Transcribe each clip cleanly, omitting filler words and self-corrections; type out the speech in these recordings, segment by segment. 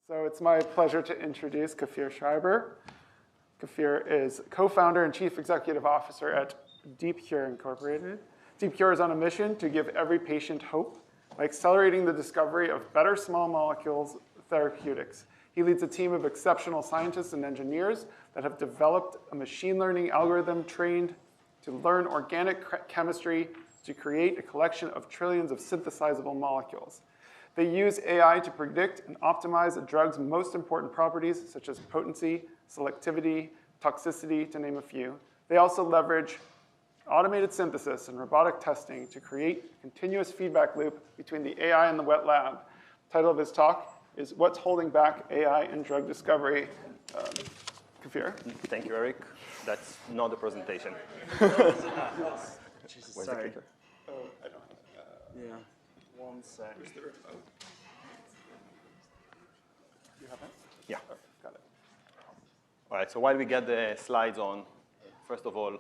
So it's my pleasure to introduce Kfir Schreiber. Kfir is co-founder and chief executive officer at DeepCure Incorporated. DeepCure is on a mission to give every patient hope by accelerating the discovery of better small molecules therapeutics. He leads a team of exceptional scientists and engineers that have developed a machine learning algorithm trained to learn organic chemistry to create a collection of trillions of synthesizable molecules. They use AI to predict and optimize a drug's most important properties, such as potency, selectivity, toxicity, to name a few. They also leverage automated synthesis and robotic testing to create a continuous feedback loop between the AI and the wet lab. The title of his talk is What's Holding Back AI in Drug Discovery? Kfir. Thank you, Eric. That's not the presentation. Where's the clicker? Oh, I don't have Yeah. One sec. Where's the remote? You have it? Yeah. Oh, got it. All right, so while we get the slides on, first of all,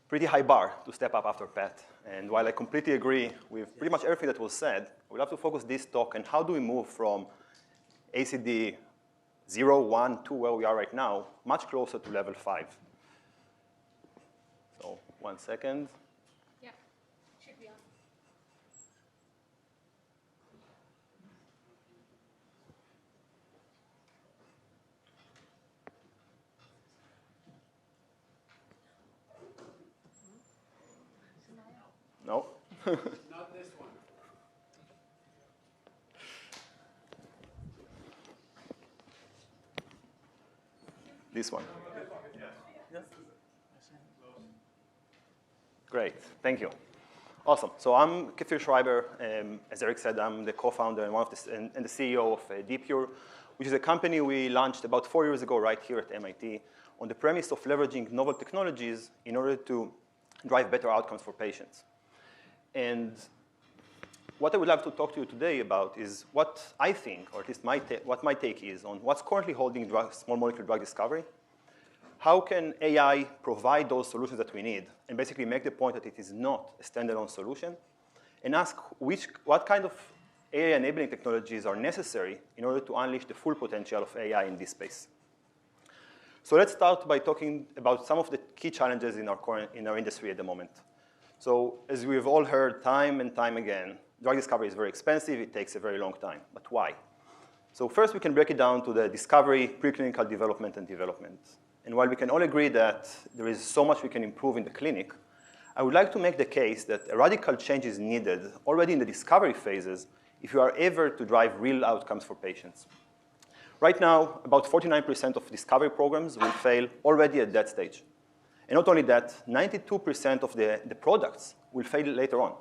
pretty high bar to step up after Pat. And while I completely agree with pretty much everything that was said, we'll have to focus this talk on how do we move from ACD 0, 1, 2, where we are right now, much closer to level 5. So 1 second. Yeah, should be on. No? Not this one. This one. Great, thank you. Awesome. So I'm Kfir Schreiber. As Eric said, I'm the co-founder and the CEO of DeepCure, which is a company we launched about 4 years ago right here at MIT on the premise of leveraging novel technologies in order to drive better outcomes for patients. And what I would like to talk to you today about is what I think, or at least what my take is on what's currently holding small molecule drug discovery. How can AI provide those solutions that we need and basically make the point that it is not a standalone solution, and ask what kind of AI-enabling technologies are necessary in order to unleash the full potential of AI in this space. So let's start by talking about some of the key challenges in our industry at the moment. So as we've all heard time and time again, drug discovery is very expensive. It takes a very long time. But why? So first, we can break it down to the discovery, preclinical development, and development. And while we can all agree that there is so much we can improve in the clinic, I would like to make the case that a radical change is needed already in the discovery phases if you are ever to drive real outcomes for patients. Right now, about 49% of discovery programs will fail already at that stage. And not only that, 92% of the products will fail later on,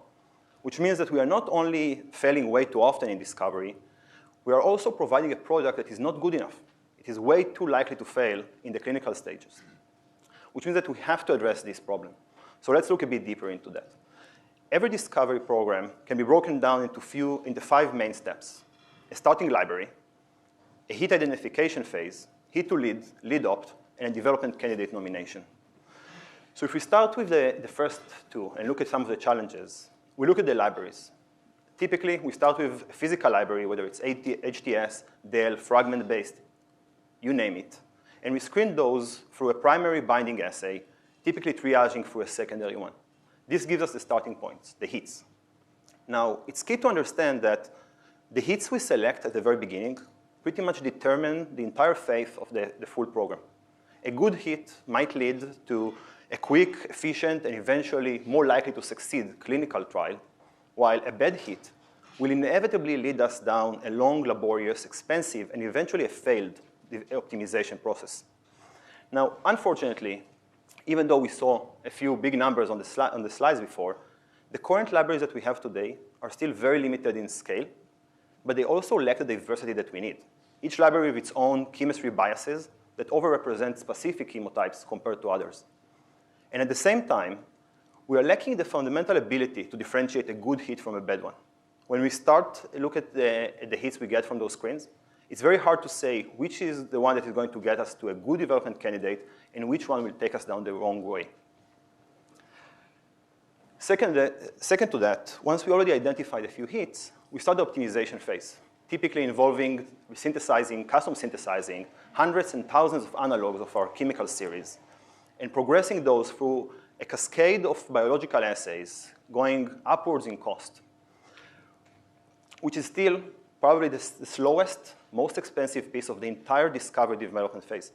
which means that we are not only failing way too often in discovery, we are also providing a product that is not good enough. It is way too likely to fail in the clinical stages, which means that we have to address this problem. So let's look a bit deeper into that. Every discovery program can be broken down into 5 main steps: a starting library, a hit identification phase, hit to lead, lead opt, and a development candidate nomination. So if we start with the first 2 and look at some of the challenges, we look at the libraries. Typically, we start with a physical library, whether it's HTS, DEL, fragment-based, you name it. And we screen those through a primary binding assay, typically triaging through a secondary one. This gives us the starting points, the hits. Now, it's key to understand that the hits we select at the very beginning pretty much determine the entire fate of the full program. A good hit might lead to a quick, efficient, and eventually more likely to succeed clinical trial, while a bad hit will inevitably lead us down a long, laborious, expensive, and eventually a failed optimization process. Now, unfortunately, even though we saw a few big numbers on the slides before, the current libraries that we have today are still very limited in scale, but they also lack the diversity that we need. Each library with its own chemistry biases that overrepresent specific chemotypes compared to others. And at the same time, we are lacking the fundamental ability to differentiate a good hit from a bad one. When we start to look at the hits we get from those screens, it's very hard to say which is the one that is going to get us to a good development candidate and which one will take us down the wrong way. Second to that, once we already identified a few hits, we start the optimization phase. typically involving synthesizing, custom synthesizing, hundreds and thousands of analogs of our chemical series, and progressing those through a cascade of biological assays going upwards in cost, which is still probably the slowest, most expensive piece of the entire discovery development phase.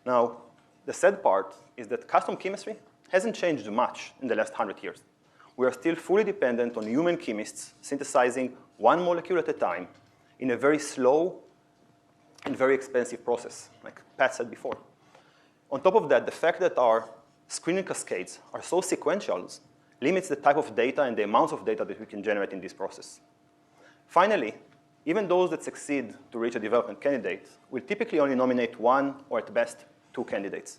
Now, the sad part is that custom chemistry hasn't changed much in the last 100 years. We are still fully dependent on human chemists synthesizing one molecule at a time in a very slow and very expensive process, like Pat said before. On top of that, the fact that our screening cascades are so sequential limits the type of data and the amounts of data that we can generate in this process. Finally, even those that succeed to reach a development candidate will typically only nominate one or at best two candidates.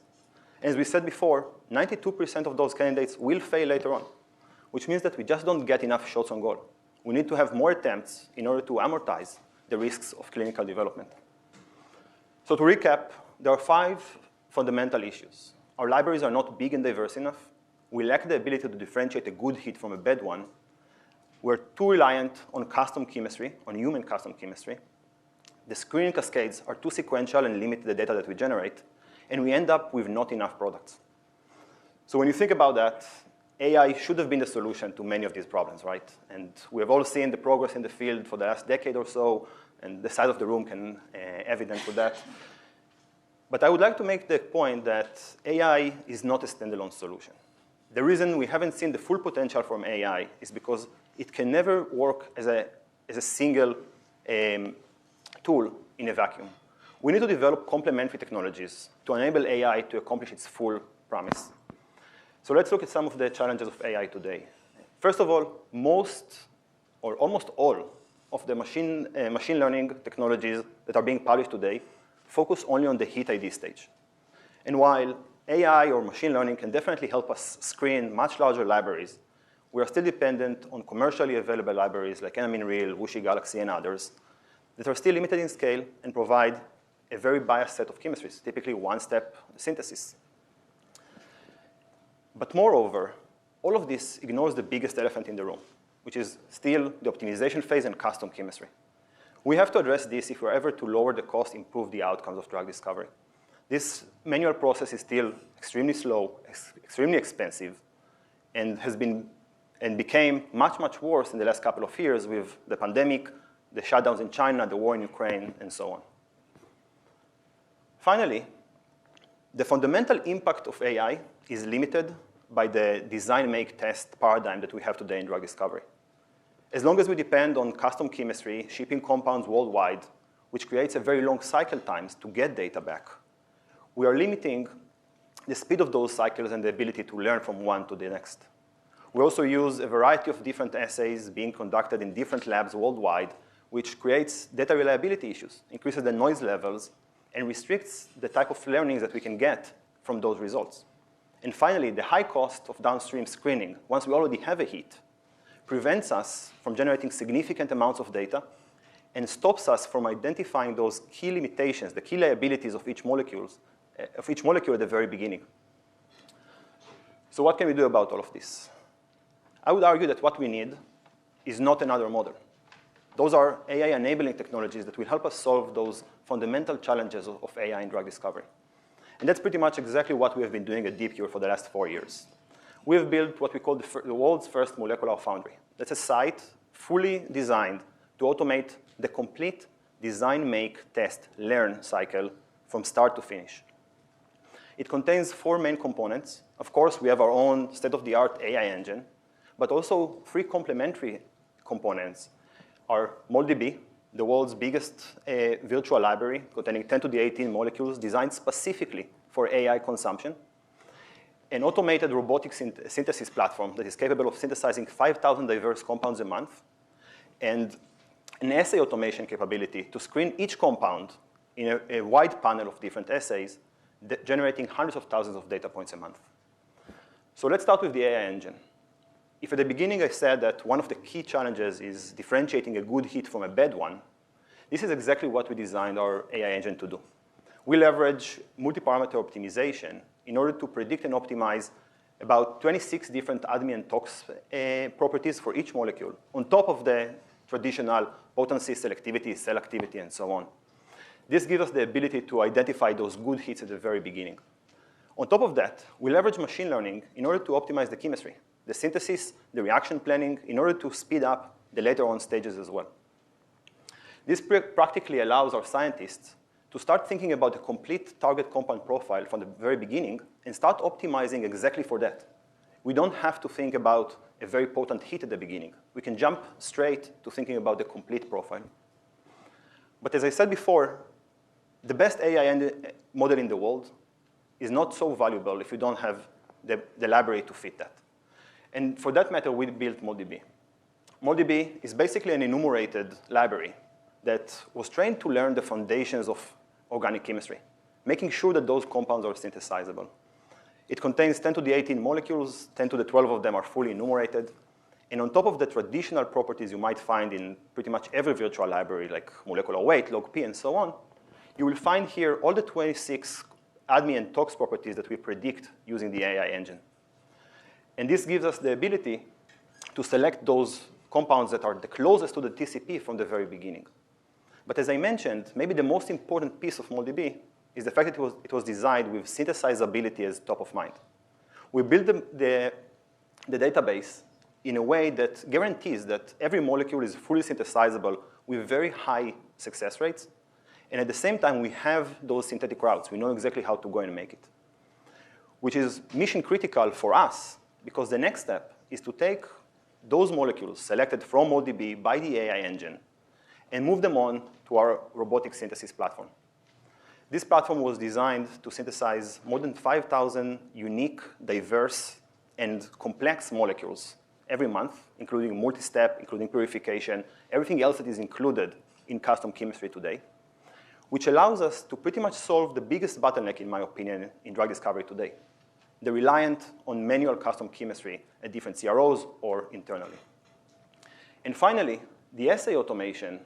As we said before, 92% of those candidates will fail later on, which means that we just don't get enough shots on goal. We need to have more attempts in order to amortize the risks of clinical development. So to recap, there are 5 fundamental issues. Our libraries are not big and diverse enough. We lack the ability to differentiate a good hit from a bad one. We're too reliant on custom chemistry, on human custom chemistry. The screening cascades are too sequential and limit the data that we generate. And we end up with not enough products. So when you think about that, AI should have been the solution to many of these problems, right? And we have all seen the progress in the field for the last decade or so, and the side of the room can evidence for that. But I would like to make the point that AI is not a standalone solution. The reason we haven't seen the full potential from AI is because it can never work as a single tool in a vacuum. We need to develop complementary technologies to enable AI to accomplish its full promise. So let's look at some of the challenges of AI today. First of all, most or almost all of the machine learning technologies that are being published today focus only on the hit ID stage. And while AI or machine learning can definitely help us screen much larger libraries, we are still dependent on commercially available libraries like NMinReal, Wuxi Galaxy, and others that are still limited in scale and provide a very biased set of chemistries, typically one-step synthesis. But moreover, all of this ignores the biggest elephant in the room, which is still the optimization phase and custom chemistry. We have to address this if we're ever to lower the cost, improve the outcomes of drug discovery. This manual process is still extremely slow, extremely expensive, and became much, much worse in the last couple of years with the pandemic, the shutdowns in China, the war in Ukraine, and so on. Finally, the fundamental impact of AI is limited by the design, make, test paradigm that we have today in drug discovery. As long as we depend on custom chemistry, shipping compounds worldwide, which creates a very long cycle times to get data back, we are limiting the speed of those cycles and the ability to learn from one to the next. We also use a variety of different assays being conducted in different labs worldwide, which creates data reliability issues, increases the noise levels, and restricts the type of learnings that we can get from those results. And finally, the high cost of downstream screening, once we already have a hit, prevents us from generating significant amounts of data and stops us from identifying those key limitations, the key liabilities of each molecule at the very beginning. So what can we do about all of this? I would argue that what we need is not another model. Those are AI-enabling technologies that will help us solve those fundamental challenges of AI in drug discovery. And that's pretty much exactly what we have been doing at DeepCure for the last 4 years. We have built what we call the world's first molecular foundry. That's a site fully designed to automate the complete design, make, test, learn cycle from start to finish. It contains 4 main components. Of course, we have our own state-of-the-art AI engine, but also 3 complementary components are MolDB, the world's biggest virtual library containing 10 to the 18 molecules designed specifically for AI consumption, an automated robotic synthesis platform that is capable of synthesizing 5,000 diverse compounds a month, and an assay automation capability to screen each compound in a wide panel of different assays, generating hundreds of thousands of data points a month. So let's start with the AI engine. If at the beginning I said that one of the key challenges is differentiating a good hit from a bad one, this is exactly what we designed our AI engine to do. We leverage multi-parameter optimization in order to predict and optimize about 26 different ADME and tox properties for each molecule, on top of the traditional potency, selectivity, cell activity, and so on. This gives us the ability to identify those good hits at the very beginning. On top of that, we leverage machine learning in order to optimize the chemistry, the synthesis, the reaction planning, in order to speed up the later on stages as well. This practically allows our scientists to start thinking about the complete target compound profile from the very beginning and start optimizing exactly for that. We don't have to think about a very potent hit at the beginning. We can jump straight to thinking about the complete profile. But as I said before, the best AI model in the world is not so valuable if you don't have the library to fit that. And for that matter, we built MolDB. MolDB is basically an enumerated library that was trained to learn the foundations of organic chemistry, making sure that those compounds are synthesizable. It contains 10 to the 18 molecules, 10 to the 12 of them are fully enumerated. And on top of the traditional properties you might find in pretty much every virtual library, like molecular weight, log P, and so on, you will find here all the 26 ADME and tox properties that we predict using the AI engine. And this gives us the ability to select those compounds that are the closest to the TCP from the very beginning. But as I mentioned, maybe the most important piece of MolDB is the fact that it was designed with synthesizability as top of mind. We built the database in a way that guarantees that every molecule is fully synthesizable with very high success rates. And at the same time, we have those synthetic routes. We know exactly how to go and make it, which is mission critical for us, because the next step is to take those molecules selected from MolDB by the AI engine and move them on to our robotic synthesis platform. This platform was designed to synthesize more than 5,000 unique, diverse, and complex molecules every month, including multi-step, including purification, everything else that is included in custom chemistry today, which allows us to pretty much solve the biggest bottleneck, in my opinion, in drug discovery today, the reliant on manual custom chemistry at different CROs or internally. And finally, the assay automation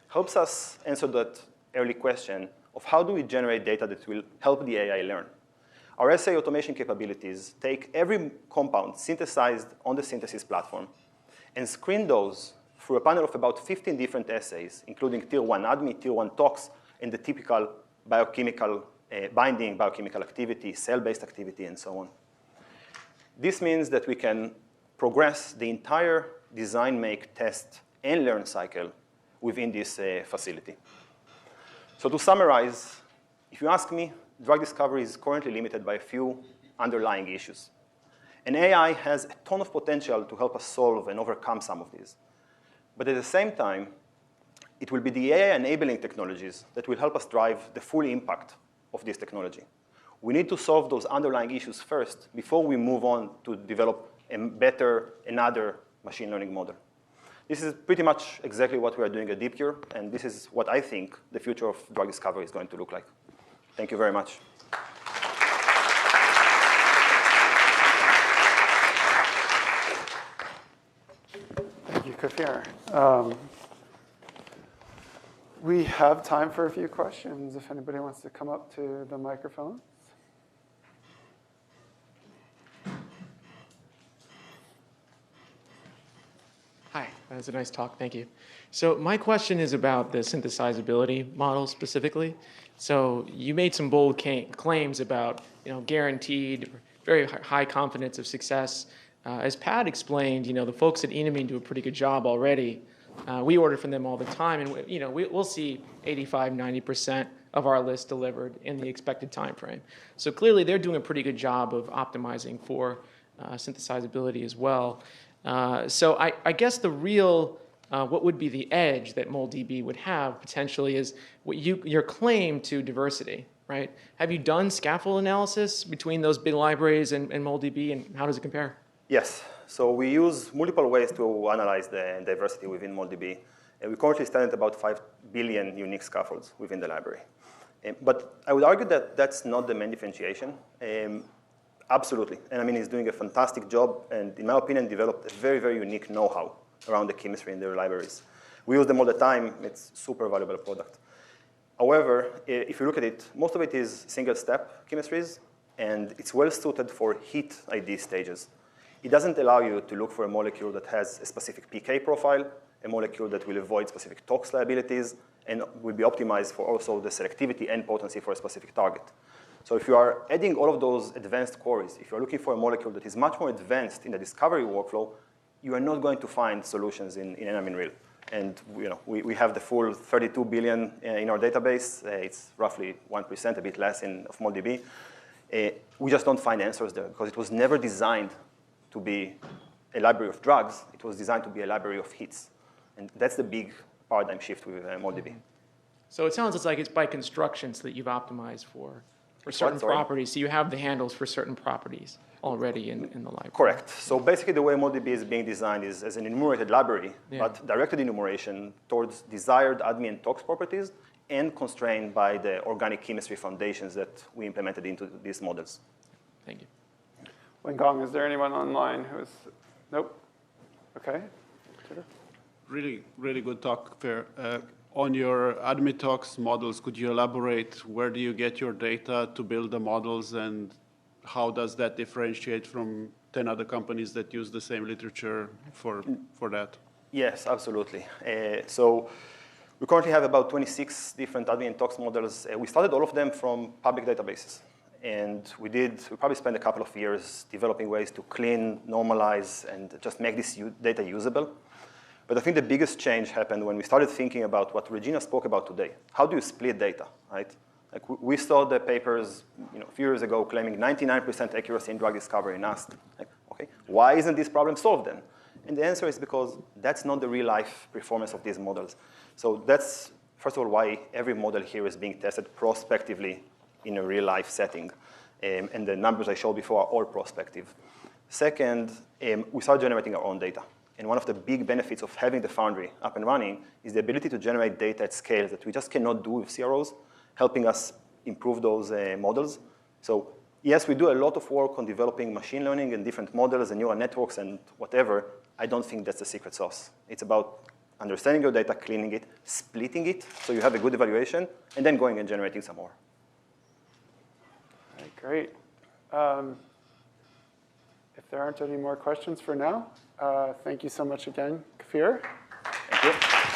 helps us answer that early question of how do we generate data that will help the AI learn. Our assay automation capabilities take every compound synthesized on the synthesis platform and screen those through a panel of about 15 different assays, including tier 1 ADME, tier 1 tox, and the typical biochemical binding, biochemical activity, cell-based activity, and so on. This means that we can progress the entire design, make, test, and learn cycle within this facility. So to summarize, if you ask me, drug discovery is currently limited by a few underlying issues. And AI has a ton of potential to help us solve and overcome some of these. But at the same time, it will be the AI-enabling technologies that will help us drive the full impact of this technology. We need to solve those underlying issues first before we move on to develop another machine learning model. This is pretty much exactly what we are doing at DeepCure, and this is what I think the future of drug discovery is going to look like. Thank you very much. Thank you, Kfir. We have time for a few questions if anybody wants to come up to the microphone. Hi, that was a nice talk, thank you. So my question is about the synthesizability model specifically. So you made some bold claims about guaranteed, very high confidence of success. As Pat explained, the folks at Enamine do a pretty good job already. We order from them all the time, and we'll see 85, 90% of our list delivered in the expected time frame. So clearly they're doing a pretty good job of optimizing for synthesizability as well. So I guess the real, what would be the edge that MolDB would have potentially is your claim to diversity, right? Have you done scaffold analysis between those big libraries and MolDB, and how does it compare? Yes. So we use multiple ways to analyze the diversity within MolDB. And we currently stand at about 5 billion unique scaffolds within the library. But I would argue that that's not the main differentiation. Absolutely. And I mean, he's doing a fantastic job, and in my opinion, developed a very, very unique know-how around the chemistry in their libraries. We use them all the time. It's a super valuable product. However, if you look at it, most of it is single-step chemistries, and it's well-suited for heat ID stages. It doesn't allow you to look for a molecule that has a specific PK profile a molecule that will avoid specific tox liabilities and will be optimized for also the selectivity and potency for a specific target. So if you are adding all of those advanced queries, if you're looking for a molecule that is much more advanced in the discovery workflow, you are not going to find solutions in NMR. And we have the full 32 billion in our database. It's roughly 1%, a bit less of MolDB. We just don't find answers there because it was never designed to be a library of drugs. It was designed to be a library of hits. And that's the big paradigm shift with MolDB. So it sounds like it's by constructions that you've optimized for certain properties. So you have the handles for certain properties already in the library. Correct. So basically the way MolDB is being designed is as an enumerated library, but directed enumeration towards desired admin and tox properties and constrained by the organic chemistry foundations that we implemented into these models. Thank you. Wingong, is there anyone online who's, nope? Okay. Really, really good talk, Kfir. On your admin-tox models, could you elaborate where do you get your data to build the models, and how does that differentiate from 10 other companies that use the same literature for that? Yes, absolutely. So we currently have about 26 different admin and tox models. We started all of them from public databases. And we probably spent a couple of years developing ways to clean, normalize, and just make this data usable. But I think the biggest change happened when we started thinking about what Regina spoke about today. How do you split data, right? Like we saw the papers a few years ago claiming 99% accuracy in drug discovery and asked, like, okay, why isn't this problem solved then? And the answer is because that's not the real-life performance of these models. So that's, first of all, why every model here is being tested prospectively in a real-life setting. And the numbers I showed before are all prospective. Second, we started generating our own data. And one of the big benefits of having the Foundry up and running is the ability to generate data at scale that we just cannot do with CROs, helping us improve those models. So yes, we do a lot of work on developing machine learning and different models and neural networks and whatever. I don't think that's the secret sauce. It's about understanding your data, cleaning it, splitting it so you have a good evaluation, and then going and generating some more. All right, great. If there aren't any more questions for now, thank you so much again, Kfir. Thank you.